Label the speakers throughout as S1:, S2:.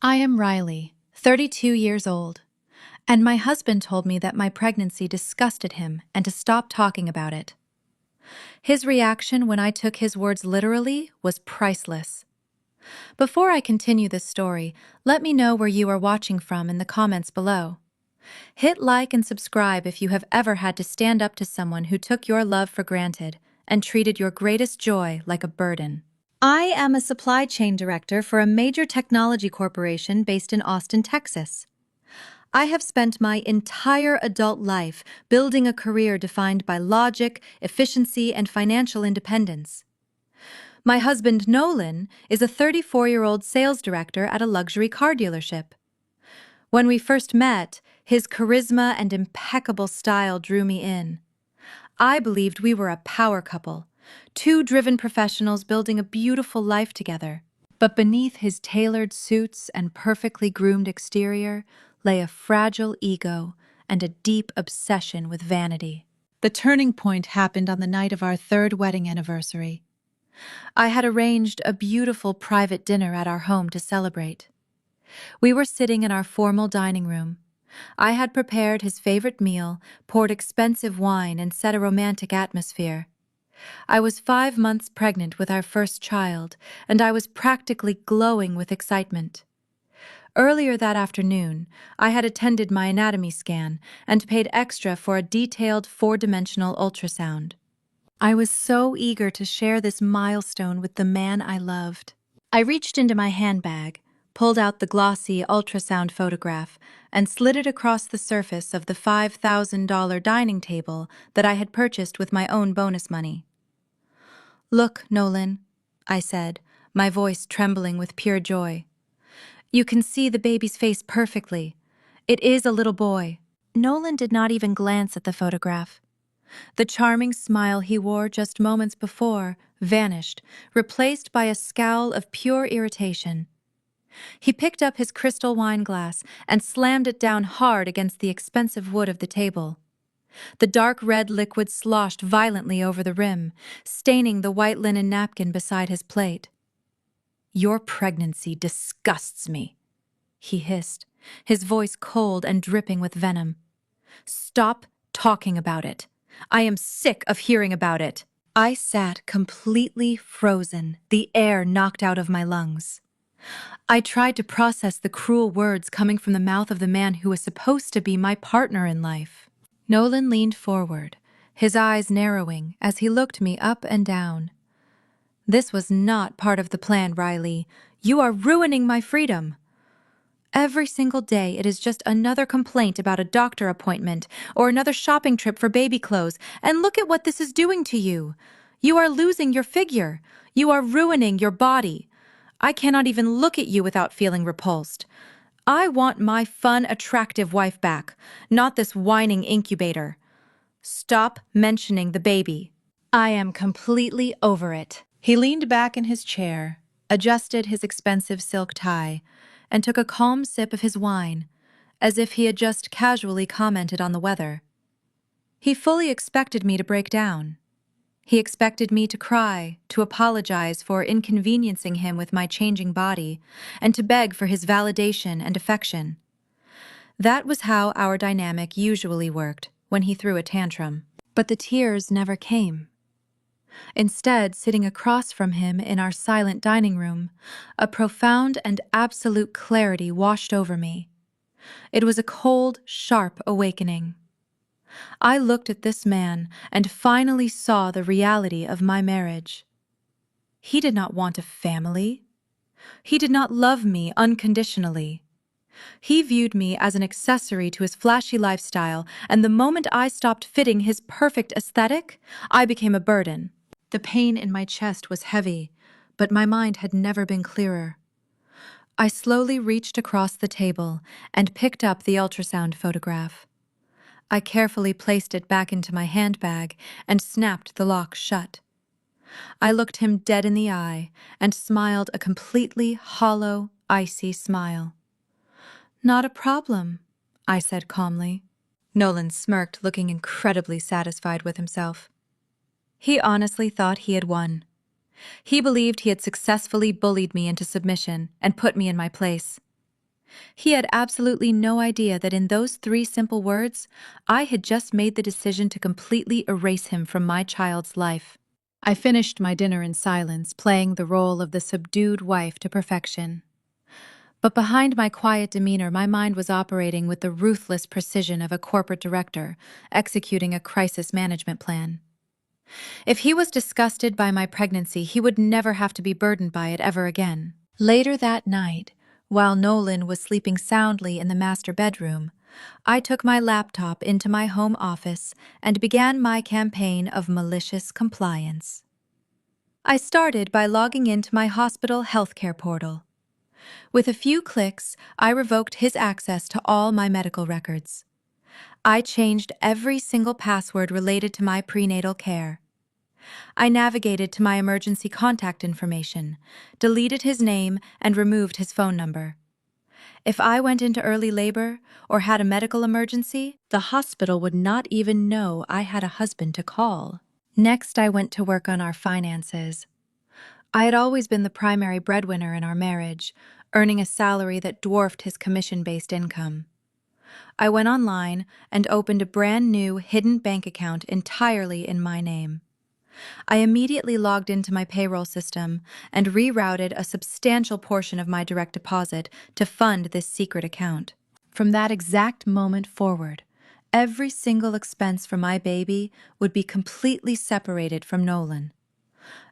S1: I am Riley, 32 years old, and my husband told me that my pregnancy disgusted him and to stop talking about it. His reaction when I took his words literally was priceless. Before I continue this story, let me know where you are watching from in the comments below. Hit like and subscribe if you have ever had to stand up to someone who took your love for granted and treated your greatest joy like a burden. I am a supply chain director for a major technology corporation based in Austin, Texas. I have spent my entire adult life building a career defined by logic, efficiency, and financial independence. My husband, Nolan, is a 34-year-old sales director at a luxury car dealership. When we first met, his charisma and impeccable style drew me in. I believed we were a power couple, two driven professionals building a beautiful life together. But beneath his tailored suits and perfectly groomed exterior lay a fragile ego and a deep obsession with vanity. The turning point happened on the night of our third wedding anniversary. I had arranged a beautiful private dinner at our home to celebrate. We were sitting in our formal dining room. I had prepared his favorite meal, poured expensive wine, and set a romantic atmosphere. I was 5 months pregnant with our first child, and I was practically glowing with excitement. Earlier that afternoon, I had attended my anatomy scan and paid extra for a detailed 4-dimensional ultrasound. I was so eager to share this milestone with the man I loved. I reached into my handbag, pulled out the glossy ultrasound photograph, and slid it across the surface of the $5,000 dining table that I had purchased with my own bonus money. "Look, Nolan," I said, my voice trembling with pure joy. "You can see the baby's face perfectly. It is a little boy." Nolan did not even glance at the photograph. The charming smile he wore just moments before vanished, replaced by a scowl of pure irritation. He picked up his crystal wine glass and slammed it down hard against the expensive wood of the table. The dark red liquid sloshed violently over the rim, staining the white linen napkin beside his plate. "Your pregnancy disgusts me," he hissed, his voice cold and dripping with venom. "Stop talking about it. I am sick of hearing about it." I sat completely frozen, the air knocked out of my lungs. I tried to process the cruel words coming from the mouth of the man who was supposed to be my partner in life. Nolan leaned forward, his eyes narrowing as he looked me up and down. "This was not part of the plan, Riley. You are ruining my freedom. Every single day it is just another complaint about a doctor appointment or another shopping trip for baby clothes, and look at what this is doing to you. You are losing your figure. You are ruining your body. I cannot even look at you without feeling repulsed. I want my fun, attractive wife back, not this whining incubator. Stop mentioning the baby. I am completely over it." He leaned back in his chair, adjusted his expensive silk tie, and took a calm sip of his wine, as if he had just casually commented on the weather. He fully expected me to break down. He expected me to cry, to apologize for inconveniencing him with my changing body, and to beg for his validation and affection. That was how our dynamic usually worked when he threw a tantrum. But the tears never came. Instead, sitting across from him in our silent dining room, a profound and absolute clarity washed over me. It was a cold, sharp awakening. I looked at this man and finally saw the reality of my marriage. He did not want a family. He did not love me unconditionally. He viewed me as an accessory to his flashy lifestyle, and the moment I stopped fitting his perfect aesthetic, I became a burden. The pain in my chest was heavy, but my mind had never been clearer. I slowly reached across the table and picked up the ultrasound photograph. I carefully placed it back into my handbag and snapped the lock shut. I looked him dead in the eye and smiled a completely hollow, icy smile. "Not a problem," I said calmly. Nolan smirked, looking incredibly satisfied with himself. He honestly thought he had won. He believed he had successfully bullied me into submission and put me in my place. He had absolutely no idea that in those 3 simple words, I had just made the decision to completely erase him from my child's life. I finished my dinner in silence, playing the role of the subdued wife to perfection. But behind my quiet demeanor, my mind was operating with the ruthless precision of a corporate director executing a crisis management plan. If he was disgusted by my pregnancy, he would never have to be burdened by it ever again. Later that night, while Nolan was sleeping soundly in the master bedroom, I took my laptop into my home office and began my campaign of malicious compliance. I started by logging into my hospital healthcare portal. With a few clicks, I revoked his access to all my medical records. I changed every single password related to my prenatal care. I navigated to my emergency contact information, deleted his name, and removed his phone number. If I went into early labor or had a medical emergency, the hospital would not even know I had a husband to call. Next, I went to work on our finances. I had always been the primary breadwinner in our marriage, earning a salary that dwarfed his commission-based income. I went online and opened a brand new hidden bank account entirely in my name. I immediately logged into my payroll system and rerouted a substantial portion of my direct deposit to fund this secret account. From that exact moment forward, every single expense for my baby would be completely separated from Nolan.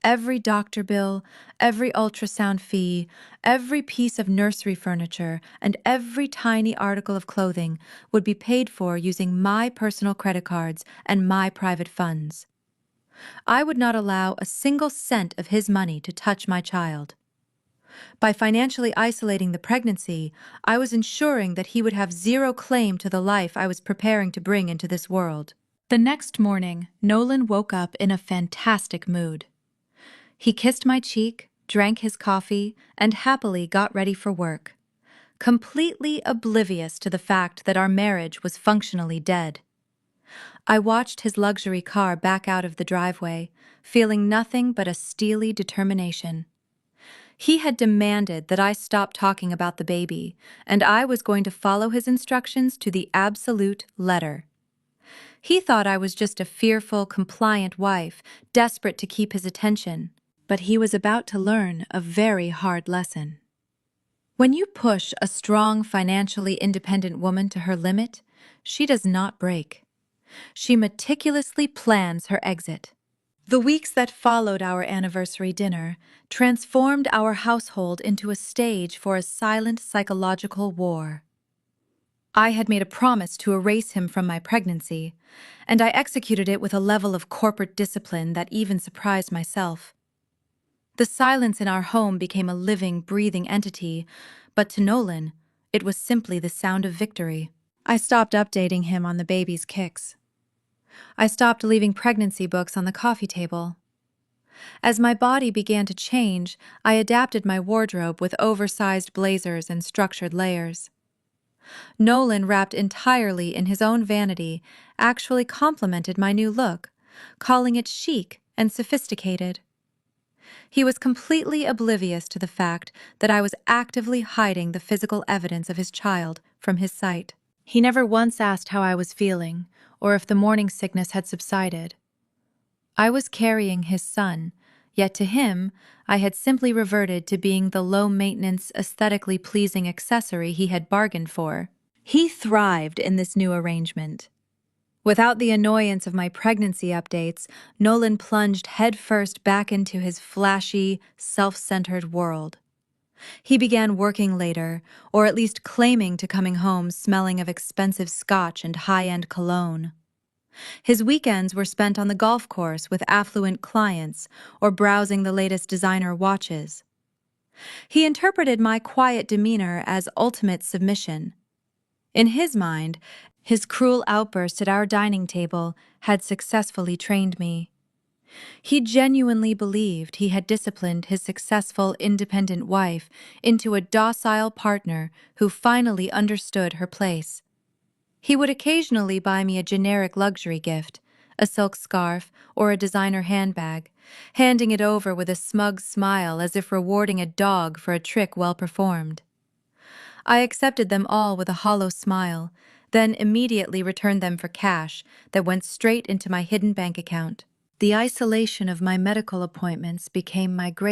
S1: Every doctor bill, every ultrasound fee, every piece of nursery furniture, and every tiny article of clothing would be paid for using my personal credit cards and my private funds. I would not allow a single cent of his money to touch my child. By financially isolating the pregnancy, I was ensuring that he would have zero claim to the life I was preparing to bring into this world. The next morning, Nolan woke up in a fantastic mood. He kissed my cheek, drank his coffee, and happily got ready for work, completely oblivious to the fact that our marriage was functionally dead. I watched his luxury car back out of the driveway, feeling nothing but a steely determination. He had demanded that I stop talking about the baby, and I was going to follow his instructions to the absolute letter. He thought I was just a fearful, compliant wife, desperate to keep his attention, but he was about to learn a very hard lesson. When you push a strong, financially independent woman to her limit, she does not break. She meticulously plans her exit. The weeks that followed our anniversary dinner transformed our household into a stage for a silent psychological war. I had made a promise to erase him from my pregnancy, and I executed it with a level of corporate discipline that even surprised myself. The silence in our home became a living, breathing entity, but to Nolan, it was simply the sound of victory. I stopped updating him on the baby's kicks. I stopped leaving pregnancy books on the coffee table. As my body began to change, I adapted my wardrobe with oversized blazers and structured layers. Nolan, wrapped entirely in his own vanity, actually complimented my new look, calling it chic and sophisticated. He was completely oblivious to the fact that I was actively hiding the physical evidence of his child from his sight. He never once asked how I was feeling, or if the morning sickness had subsided. I was carrying his son, yet to him, I had simply reverted to being the low-maintenance, aesthetically pleasing accessory he had bargained for. He thrived in this new arrangement. Without the annoyance of my pregnancy updates, Nolan plunged headfirst back into his flashy, self-centered world. He began working later, or at least claiming to coming home smelling of expensive scotch and high-end cologne. His weekends were spent on the golf course with affluent clients or browsing the latest designer watches. He interpreted my quiet demeanor as ultimate submission. In his mind, his cruel outburst at our dining table had successfully trained me. He genuinely believed he had disciplined his successful, independent wife into a docile partner who finally understood her place. He would occasionally buy me a generic luxury gift, a silk scarf or a designer handbag, handing it over with a smug smile as if rewarding a dog for a trick well performed. I accepted them all with a hollow smile, then immediately returned them for cash that went straight into my hidden bank account. The isolation of my medical appointments became my greatest